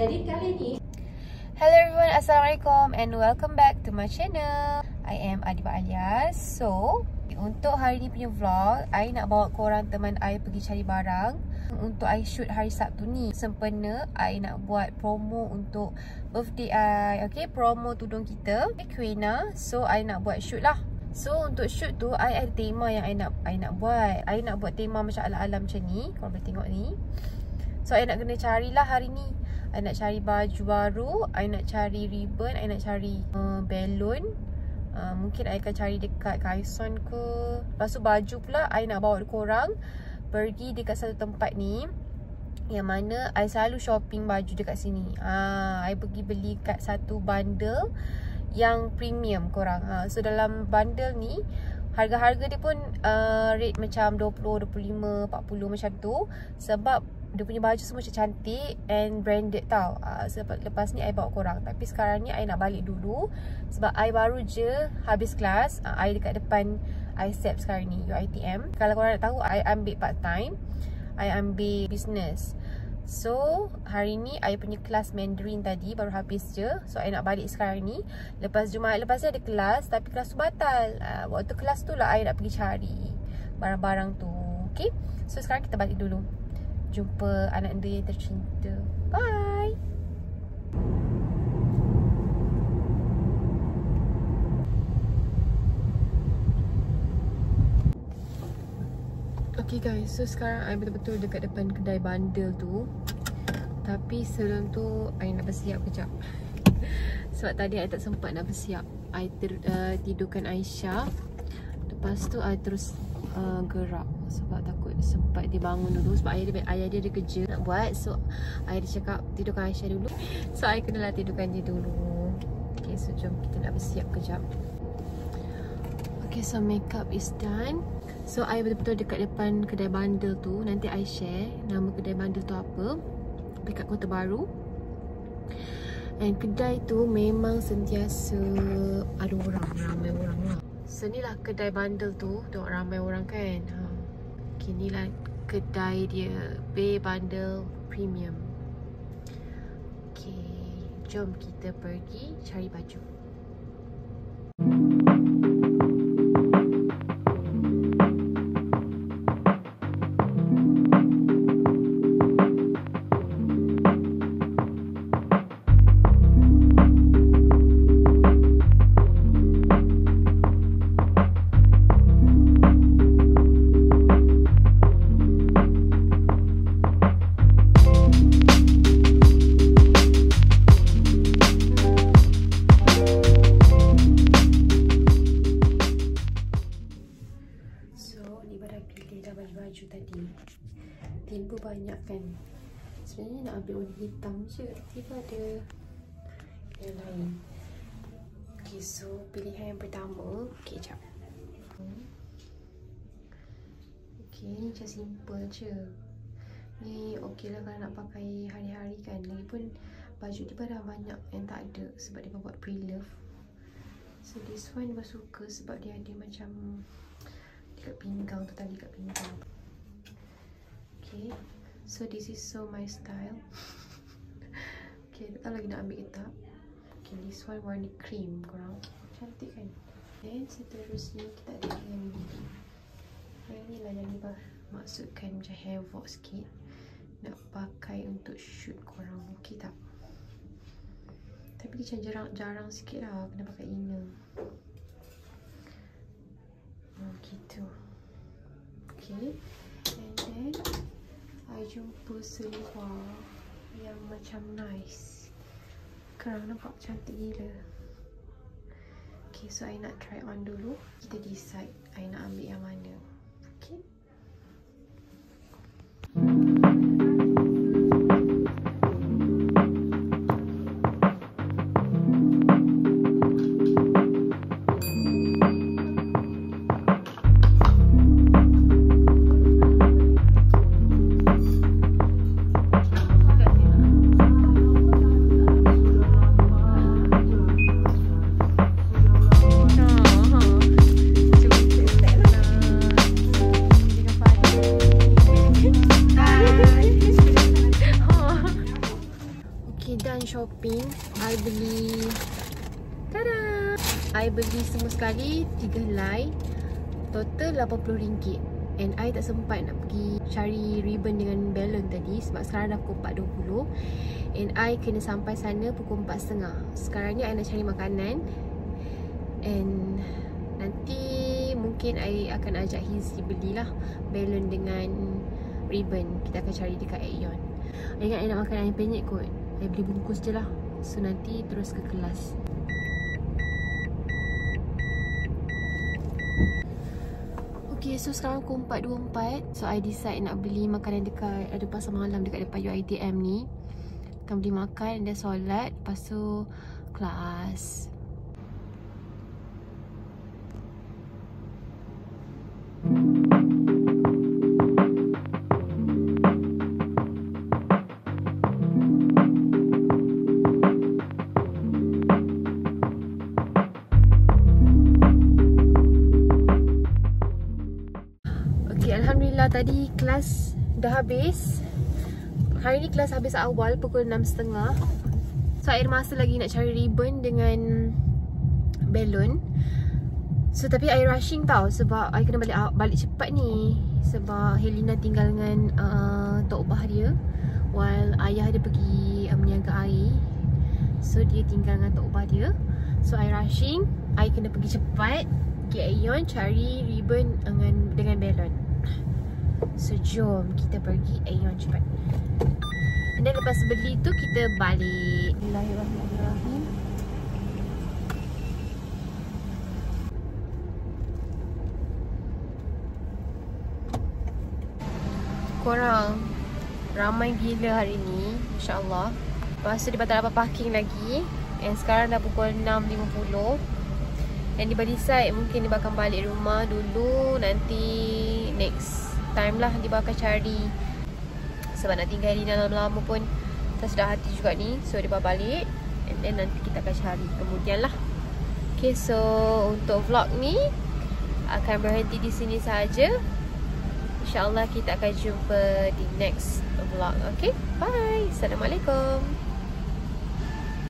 Jadi kali ni, hello everyone, Assalamualaikum and welcome back to my channel. I am Adiba Alias. So, untuk hari ni punya vlog, I nak bawa korang teman I pergi cari barang untuk I shoot hari Sabtu ni. Sempena I nak buat promo untuk birthday I. Okay, promo tudung kita Quena. So, I nak buat shoot lah. So, untuk shoot tu, I ada tema yang I nak buat. I nak buat tema macam ala-ala macam ni. Korang boleh tengok ni. So, I nak kena carilah hari ni. I nak cari baju baru, I nak cari ribbon, I nak cari balloon. Mungkin I akan cari dekat Kaison ke. Lepas tu baju pula I nak bawa korang pergi dekat satu tempat ni yang mana I selalu shopping baju dekat sini. I pergi beli kat satu bundle yang premium korang. So dalam bundle ni harga-harga dia pun rate macam 20, 25, 40 macam tu. Sebab dia punya baju semua macam cantik and branded tau. Sebab lepas ni I bawa korang. Tapi sekarang ni I nak balik dulu sebab I baru je habis kelas. I dekat depan ISEP sekarang ni, UiTM. Kalau korang nak tahu, I ambil part time, I ambil business. So hari ni I punya kelas Mandarin tadi baru habis je. So I nak balik sekarang ni. Lepas Jumaat lepas ni ada kelas, tapi kelas tu batal. Waktu kelas tu lah I nak pergi cari barang-barang tu. Okay, so sekarang kita balik dulu. Jumpa anak dia yang tercinta. Bye. Okay guys, so sekarang I betul-betul dekat depan kedai bundle tu. Tapi sebelum tu I nak bersiap kejap. Sebab tadi I tak sempat nak bersiap. I tidurkan Aisyah. Lepas tu I terus gerak sebab takut sempat dia bangun dulu. Sebab ayah dia ada kerja nak buat. So ayah dia cakap tidurkan Aisyah dulu. So I kenalah tidurkan dia dulu. Okay, so jom kita nak bersiap kejap. Okay, so makeup is done. So I betul-betul dekat depan kedai bundle tu. Nanti I share nama kedai bundle tu apa, dekat Kota Baru. And kedai tu memang sentiasa ada orang, ramai orang lah. So ni lah kedai bundle tu. Tengok ramai orang kan. Okay, ni lah kedai dia, Bay Bundle Premium. Okay, jom kita pergi cari baju. Tiba banyak kan. Sebenarnya nak ambil warna hitam je, tiba ada yang lain. Okay, so pilihan yang pertama. Okay, jap. Okay, ni macam simple je. Ni okey lah kalau nak pakai hari-hari kan. Lagipun baju tiba dah banyak yang tak ada sebab dia buat pre-love. So this one tiba suka sebab dia ada macam dekat pinggang tu tadi, kat pinggang. Okay, so this is so my style. Okay, tak tahu lagi nak ambil ke tak. Okay, this one warna cream korang. Cantik kan. Then seterusnya kita ada yang ni. Yang ni lah yang ni maksudkan macam hair box sikit. Nak pakai untuk shoot korang. Okay tak? Tapi dia macam jarang sikit lah kena pakai inner. Gitu. Okay, and then I jumpa seluar yang macam nice. Korang nampak cantik gila. Okay, so I nak try on dulu. Kita decide I nak ambil yang mana. Okay. online shopping, I beli, tada! I beli semua sekali 3 helai, total RM80. And I tak sempat nak pergi cari ribbon dengan balon tadi sebab sekarang dah pukul 4.20. And I kena sampai sana pukul 4.30. Sekarang ni I nak cari makanan. And nanti mungkin I akan ajak Hizi belilah balon dengan ribbon. Kita akan cari dekat Aeon. I ingat I nak makan ayam penyet kot. I beli bungkus je lah. So nanti terus ke kelas. Okay, so sekarang pukul 4.24. So I decide nak beli makanan dekat, ada pasar malam dekat depan UiTM ni. Akan beli makan, dan solat, lepas tu kelas. Alhamdulillah tadi kelas dah habis. Hari ni kelas habis awal pukul 6.30. So air masa lagi nak cari ribbon dengan balon. So tapi I rushing tau sebab I kena balik cepat ni. Sebab Helena tinggal dengan Tok Bah dia, while ayah dia pergi meniaga air. So dia tinggal dengan Tok Bah dia. So I rushing, I kena pergi cepat pergi Aeon cari ribbon dengan balon. So jom kita pergi Aeon cepat. And then lepas beli tu kita balik. Bismillahirrahmanirrahim. Korang ramai gila hari ni, insya-Allah. Lepas tu dia tak dapat parking lagi. And sekarang dah pukul 6.50. And dia decide mungkin dia bakal balik rumah dulu. Nanti next time lah dia bakal cari. Sebab nak tinggal di dalam lama pun tak sedar hati juga ni. So dia bakal balik. And then nanti kita akan cari kemudian lah. Okay, so untuk vlog ni akan berhenti di sini saja. InsyaAllah kita akan jumpa di next vlog. Okay, bye. Assalamualaikum.